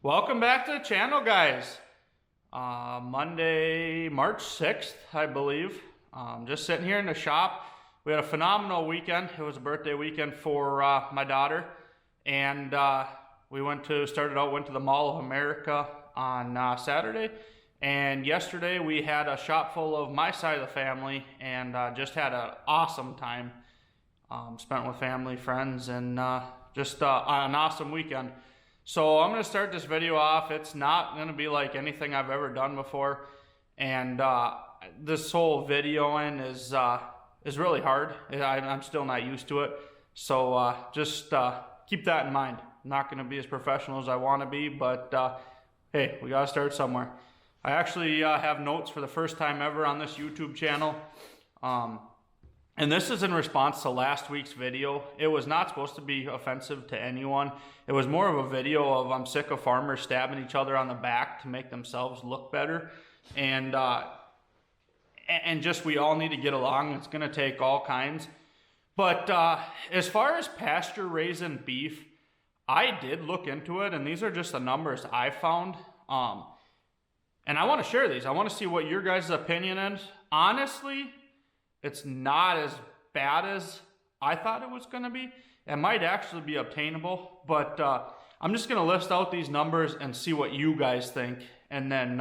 Welcome back to the channel, guys. Monday, March 6th, I believe. Just sitting here in the shop. We had a phenomenal weekend. It was a birthday weekend for my daughter. And we went to the Mall of America on Saturday. And yesterday we had a shop full of my side of the family and just had an awesome time. Spent with family, friends, and just an awesome weekend. So I'm going to start this video off. It's not going to be like anything I've ever done before. And this whole videoing is really hard. I'm still not used to it. So just keep that in mind. I'm not going to be as professional as I want to be, but hey, we got to start somewhere. I actually have notes for the first time ever on this YouTube channel. And this is in response to last week's video. It was not supposed to be offensive to anyone. It was more of a video of I'm sick of farmers stabbing each other on the back to make themselves look better. And just we all need to get along. It's going to take all kinds. But as far as pasture raising beef, I did look into it, and these are just the numbers I found. And I want to share these. I want to see what your guys' opinion is. Honestly, it's not as bad as I thought it was going to be. It might actually be obtainable, but I'm just going to list out these numbers and see what you guys think, and then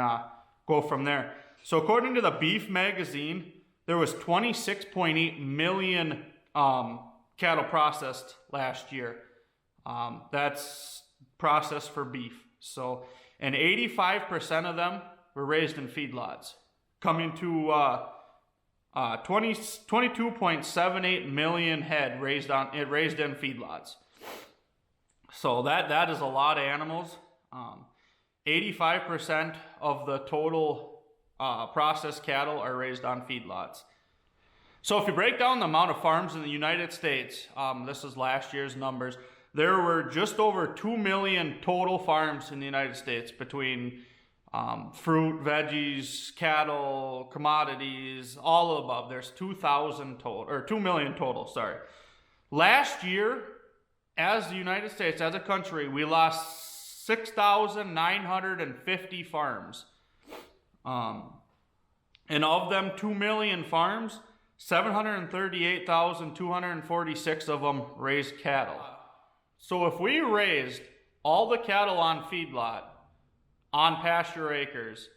go from there. So according to the Beef Magazine, there was 26.8 million cattle processed last year. That's processed for beef. So, and 85% of them were raised in feedlots, coming to 22.78 million head raised in feedlots. So that is a lot of animals. 85% of the total processed cattle are raised on feedlots. So if you break down the amount of farms in the United States, this is last year's numbers, there were just over 2 million total farms in the United States between fruit, veggies, cattle, commodities, all of the above. There's 2,000 total, or 2 million total, sorry. Last year, as the United States, as a country, we lost 6,950 farms. And of them 2 million farms, 738,246 of them raised cattle. So if we raised all the cattle on feedlot, on pasture acres,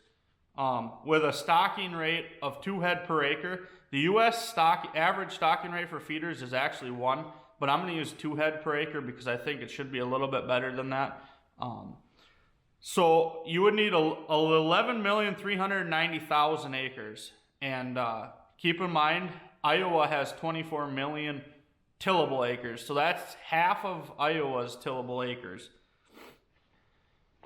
with a stocking rate of 2 head per acre. The U.S. average stocking rate for feeders is actually 1, but I'm going to use 2 head per acre because I think it should be a little bit better than that. So you would need 11,390,000 acres. And keep in mind, Iowa has 24 million tillable acres. So that's half of Iowa's tillable acres.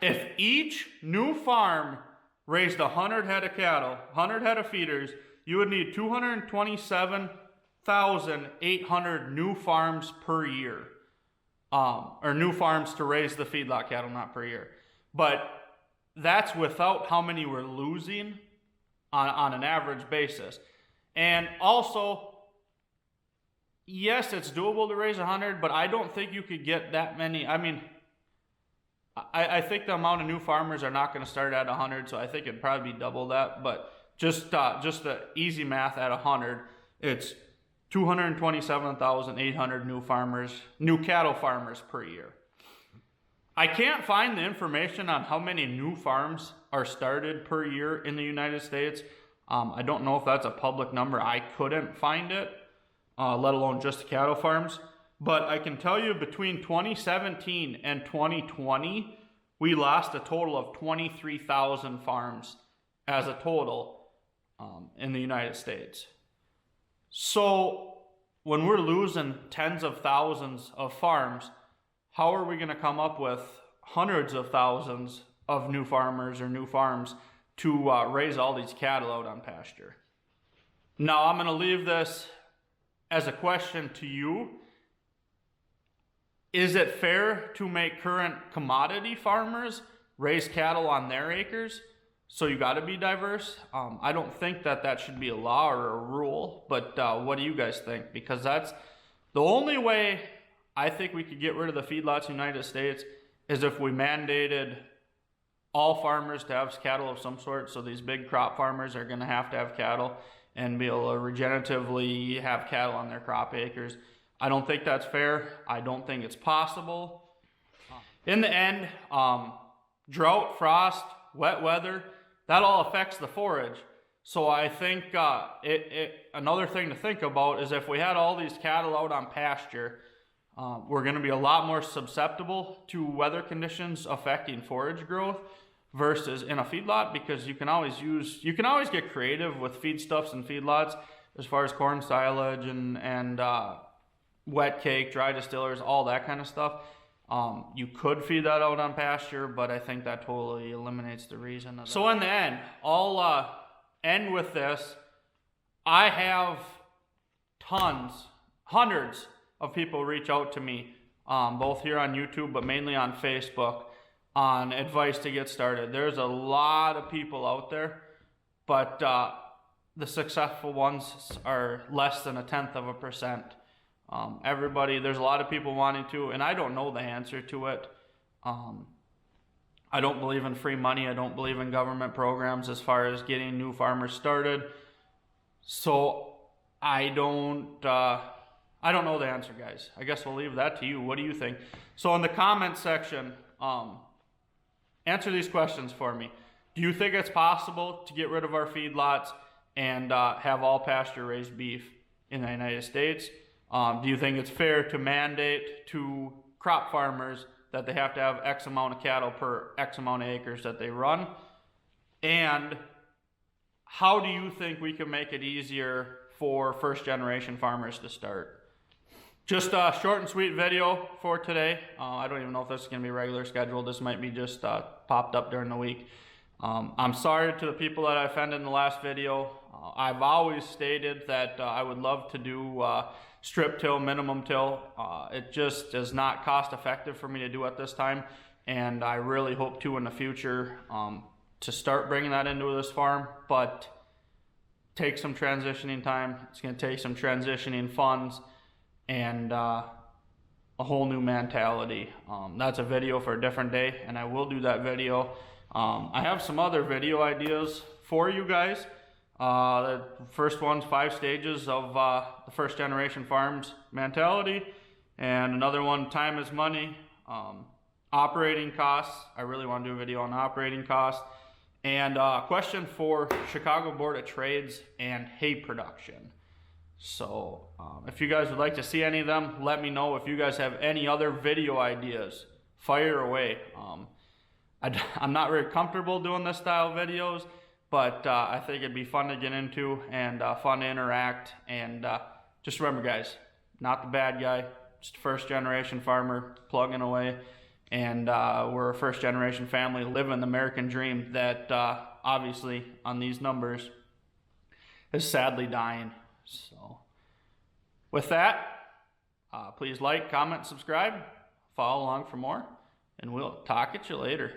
If each new farm raised 100 head of cattle, 100 head of feeders, you would need 227,800 new farms per year. Or new farms to raise the feedlot cattle, not per year. But that's without how many we're losing on an average basis. And also, yes, it's doable to raise 100, but I don't think you could get that many. I mean, I think the amount of new farmers are not going to start at 100, so I think it'd probably be double that. But just the easy math at 100, it's 227,800 new cattle farmers per year. I can't find the information on how many new farms are started per year in the United States. I don't know if that's a public number. I couldn't find it, let alone just cattle farms. But I can tell you between 2017 and 2020, we lost a total of 23,000 farms as a total in the United States. So when we're losing tens of thousands of farms, how are we going to come up with hundreds of thousands of new farmers or new farms to raise all these cattle out on pasture? Now, I'm going to leave this as a question to you. Is it fair to make current commodity farmers raise cattle on their acres? So you got to be diverse. I don't think that should be a law or a rule, but what do you guys think? Because that's the only way I think we could get rid of the feedlots in the United States is if we mandated all farmers to have cattle of some sort. So these big crop farmers are going to have cattle and be able to regeneratively have cattle on their crop acres. I don't think that's fair. I don't think it's possible. In the end, drought, frost, wet weather, that all affects the forage. So I think another thing to think about is if we had all these cattle out on pasture, we're going to be a lot more susceptible to weather conditions affecting forage growth versus in a feedlot, because you can always get creative with feedstuffs and feedlots as far as corn silage and wet cake, dry distillers, all that kind of stuff. You could feed that out on pasture, but I think that totally eliminates the reason of that. So in the end, I'll end with this. I have hundreds of people reach out to me, both here on YouTube, but mainly on Facebook, on advice to get started. There's a lot of people out there, but the successful ones are less than 0.1%. There's a lot of people wanting to, and I don't know the answer to it. I don't believe in free money. I don't believe in government programs as far as getting new farmers started. So I don't know the answer, guys. I guess we'll leave that to you. What do you think? So in the comment section, answer these questions for me. Do you think it's possible to get rid of our feedlots and have all pasture raised beef in the United States? Do you think it's fair to mandate to crop farmers that they have to have X amount of cattle per X amount of acres that they run? And how do you think we can make it easier for first generation farmers to start? Just a short and sweet video for today. I don't even know if this is going to be regular scheduled. This might be just popped up during the week. I'm sorry to the people that I offended in the last video. I've always stated that I would love to do strip till, minimum till. It just is not cost effective for me to do at this time, and I really hope to in the future to start bringing that into this farm, but take some transitioning time. It's going to take some transitioning funds and a whole new mentality. That's a video for a different day, and I will do that video. I have some other video ideas for you guys. The first one's 5 stages of the first generation farms mentality, and another one, time is money, operating costs. I really want to do a video on operating costs, and a question for Chicago Board of Trades and hay production. So if you guys would like to see any of them, let me know. If you guys have any other video ideas, fire away. I'm not very comfortable doing this style of videos, but I think it'd be fun to get into and fun to interact. And just remember, guys, not the bad guy, just a first generation farmer plugging away. And we're a first generation family living the American dream that obviously on these numbers is sadly dying. So with that, please like, comment, subscribe, follow along for more, and we'll talk at you later.